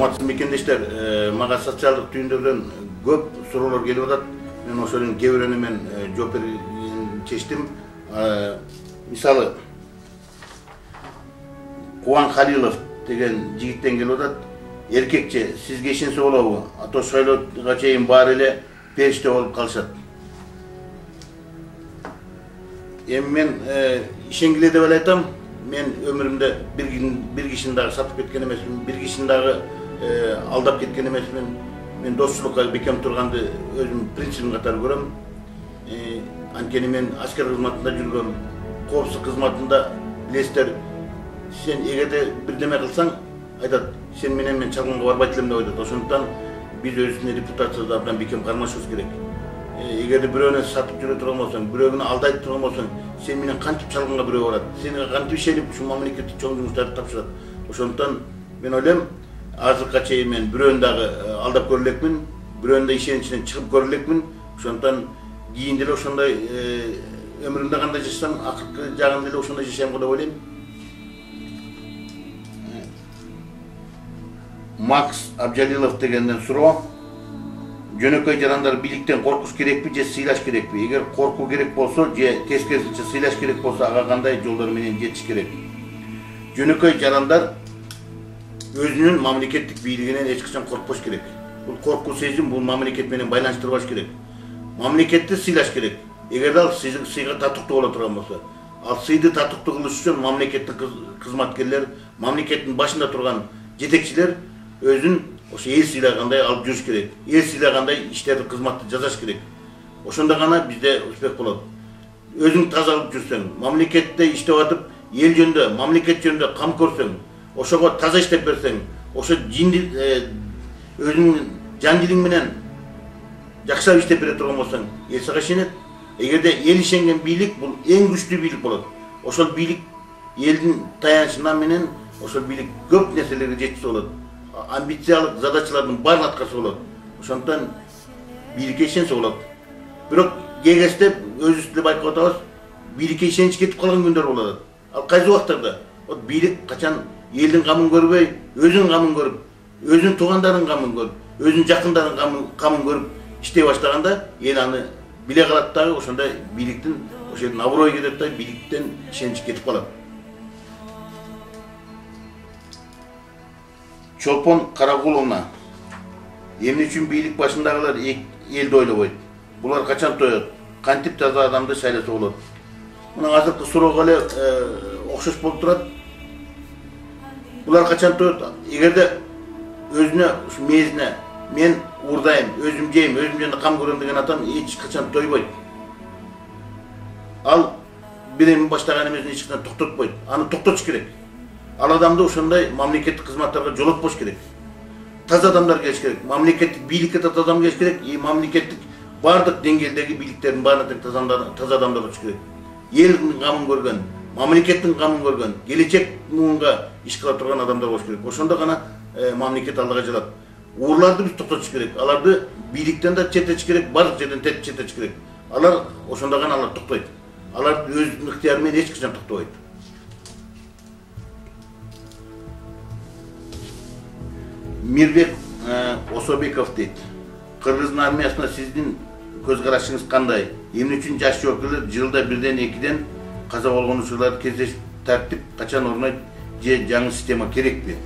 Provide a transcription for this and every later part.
Урматтуу мекендештер, мага социалдык түйүндөрдөн көп суроолор келип атат. Мен ошонун кээ бирине мен жооп чечтим. Мисалы, Кубан Халилов деген жигиттен келип атат. Эркекче, сизге ишенсе болобу? Ато шайлоого чейин баары эле периште болуп калышат. Эми мен ишенгиле деп эле айтам. Мен өмүрүмдө бир кишини дагы сатып кеткен эмесмин, бир кишини дагы алдап кеткен эмесмин. Мен достчулукка бекем турганды өзүм принцибим катары көрөм. Анткени мен аскер кызматында жүргөм, коопсуздук кызматында билесиздер, сен эгерде бирдеме кылсаң, айтат, сен менен мен чалгынга барбайт элем деп айтат. Ошондуктан биз өзүбүздүн репутациябызды абдан бекем кармашыбыз керек. Эгерде бирөөнү сатып жүрө турган болсоң, бирөөнү алдайт турган болсоң, сен менен кантип чалгынга бирөө барат? Сени кантип ишенип ушул мамлекеттик чоң жумуштарды тапшырат? Ошондуктан мен ойлойм, азыркыга чейин мен бирөөнү дагы алдап көрө элекмин, бирөөнү да ишеничинен чыгып көрө элекмин. Ошондуктан кийин деле ошондой өмүрүмдө кандай жашасам, акыркы жагында деле ошондой жашайм деп ойлойм. Макс Абжалилов дегенден суроо. Жөнөкөй жарандар бийликтен коркуш керекпи же сыйлаш керекпи? Эгер коркуу керек болсо же тескерисинче сыйлаш керек болсо, ага кандай жолдор менен жетиш керек? Жөнөкөй жарандар өзүнүн мамлекеттик бийлигинен эч качан коркпош керек. Бул коркуу сезим бул мамлекет менен байланыштырбаш керек. Мамлекетти сыйлаш керек. Эгер ал сыйга татыктуу боло турган болсо, ал сыйды татыктуу кылыш үчүн мамлекеттик кызматкерлер, мамлекеттин башында турган жетекчилер өзүн ошо эл сыйлагандай алып жүрүш керек. Эл сыйлагандай иштерди, кызматты жасаш керек. Ошондо гана бизде успех болот. Өзүң таза кылып жүрсөң, мамлекетте иштеп атып, эл жөнүндө, мамлекет жөнүндө кам көрсөң, ошого таза иштеп берсең, ошо өзүңүн жан дилиң менен жакшылап иштеп бере турган болсоң, эл сага ишенет. Эгерде эл ишенген бийлик бул эң күчтүү бийлик болот. Ошол бийлик элдин таянычынан менен ошол бийлик көп нерселерге жеткизе болот. Амбициялык задачалардын баарын аткарса болот. Ошондуктан бийликке ишенсе болот. Бирок кээ кезде өзүбүз деле байкап атабыз, бийликке ишенич кетип калган күндөр болот. Ал кайсы убактарда? Вот бийлик качан элдин камын көрбөй, өзүнүн камын көрүп, өзүнүн туугандарынын камын көрүп, өзүнүн жакындарынын камын көрүп иштей баштаганда, эл аны биле калат дагы, ошондой бийликтин ошол жерден аброй кетет да, бийликтен ишенич кетип калат. Чолпон Карагуловна. Эмне үчүн бийлик башындагылар элди ойлобойт? Булар качан тоет? Кантип таза адамды шайласа болот? Мына азыркы суроого эле окшош болуп турат. Булар качан тоет? Эгерде өзүнө ушу мезине мен уурдайм, өзүм жейм, өзүм жөнүндө кам көрөм деген адам эч качан тойбойт. Ал биреме баштаган эмесин эч качан токтотпойт. Аны токтотуш керек. Ал адамды ошондой мамлекеттик кызматтарга жолотпош керек. Таза адамдар келиш керек. Мамлекеттик бийликке таза адам келиш керек. Мамлекеттик бардык деңгээлдеги бийликтердин баарына тең таза адамдар болуш керек. Элдин камын көргөн, мамлекеттин камын көргөн, келечек муунга иш кыла турган адамдар болуш керек. Ошондо гана мамлекет алдыга жылат. Уурларды биз токтотуш керек. Аларды бийликтен да четтетиш керек, бардык жерден четтетиш керек. Алар ошондо гана алар токтойт. Алар өз ыктыяры менен эч качан токтобойт. Мирбек Особеков дейт. Кыргыздын армиясына сиздин көз карашыңыз кандай? Эмне үчүн жаш жоокерлер жылда бирден экиден каза болгонушууларды кездеш тартип качан орнойт же жаңы система керекпи?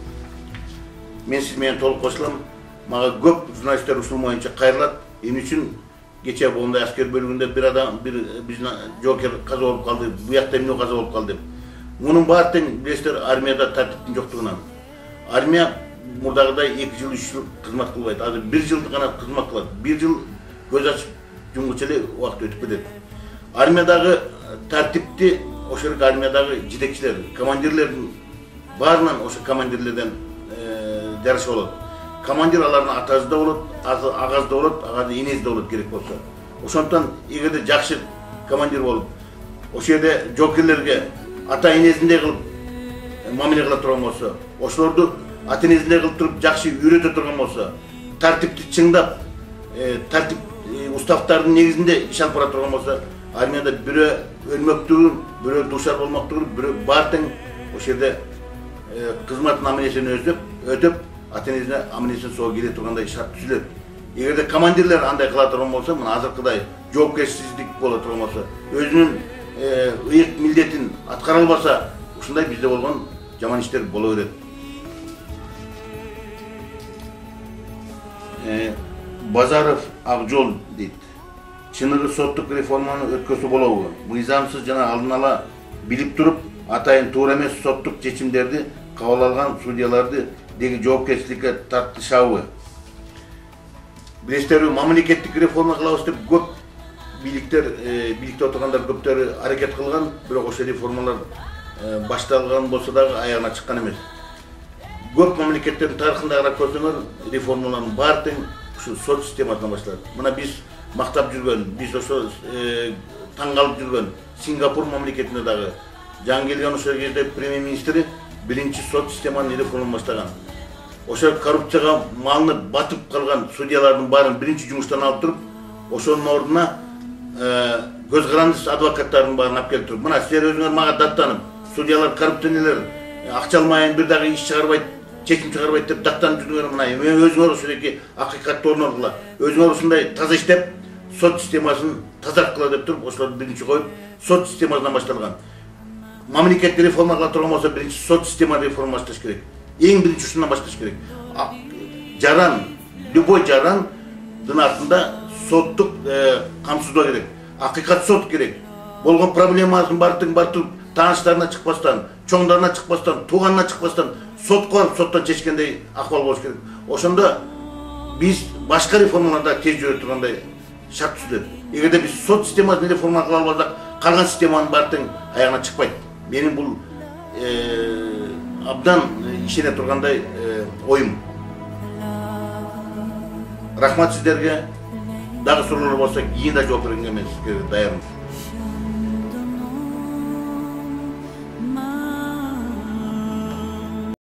Мен сиз менен толук кошулам. Мага көп журналисттер ушул боюнча кайрылат. Эмне үчүн кече болундай аскер бөлүгүндө бир биздин жоокер каза болуп калды, буякта эмне каза болуп калды деп. Мунун баары тең билесиздер армияда тартиптин жоктугунан. Армия мурдагыдай 2 жыл 3 жыл кызмат кылбайт. Азыр 1 жыл гана кызмат кылат. 1 жыл көз ачып жумгуча эле убакыт өтүп кетет. Армиядагы тартипти ошол армиядагы жетекчилер, командирлердин баарынан ошо командирлерден жарыш болот. Командир алардын атасында болот, агазда болот, агады энесинде болот керек болсо. Ошондуктан эгерде жакшы командир болуп, ошол жерде жоокерлерге ата энесиндей кылып мамиле кыла турган болсо, ошолорду ата-энесиндей кылып туруп жакшы үйрөтө турган болсо, тартипти чыңдап, тартип уставтардын негизинде иш алып бара турган болсо, армияда бирөө өлмөктүгүн, бирөө душар болмоктугун, бирөө баары тең ошол жерде кызмат намилесин өтөп, ата-энесине аман-есен сау келе тургандай шарт түзүлөт. Эгерде командирлер андай кыла турган болсо, мына азыркыдай жоопкерчилик боло турган болсо, өзүнүн ыйык милдетин аткара албаса, ушундай бизде болгон жаман иштер боло берет. Базаров Акжол дейт. Чыныгы соттук реформаны өткөрсө болобу? Мыйзамсыз жана алдын ала билип туруп, атайын туура эмес соттук чечимдерди кабыл алган судьяларды деги жоопкерчиликке тартышабы? Билесиздерби, мамлекеттик реформа кылабыз деп көп бийликте отургандар көптөрү аракет кылган, бирок ошол реформалар башталган болсо дагы аягына чыккан эмес. Көп мамлекеттердин тарыхында карап көрсөңөр, реформалардын баары тең ушу сот системасынан башталат. Мына биз мактап жүргөн, биз ошо таң калып жүргөн Сингапур мамлекетинде дагы жаңы келген ошол кезде премьер-министри биринчи сот системанын реформасын баштаган. Ошол коррупцияга малынып батып калган судьялардын баарын биринчи жумуштан алып туруп, ошонун ордуна көз карандысыз адвокаттардын баарын алып келип туруп, мына силер өзүңөр мага даттанып, судьялар коррупционерлер, акча алмайын, бир дагы иш чыгарбайт, чечим чыгарбайт деп даттанып жүргөн, мына өзүңөр ушундайки акыйкатты орнотула, өзүңөр ушундай таза иштеп, сот системасын тазарткыла деп туруп, ошолорду биринчи коюп, сот системасынан башталган. Мамлекетти реформа кыла турган болсо, биринчи сот системаны реформа башташ керек. Эң биринчи ушундан башташ керек. Жаран, любой жарандын артында соттук камсыздоо керек. Акыйкат сот керек. Болгон проблемасын бартып тааныштарына чыкпастан, чоңдарына чыкпастан, тууганына чыкпастан сотко барып соттон чечкендей акыбал болуш керек. Ошондо биз башка реформаларда тез жүрө тургандай шарт түзүлөт. Эгерде биз сот системасын реформа кыла албасак, калган системанын баары тең аягына чыкпайт. Менин бул абдан ишене тургандай оюм. Рахмат сиздерге. Дагы суроолор болсо кийин да жооп бергенге мен сизге даярмын.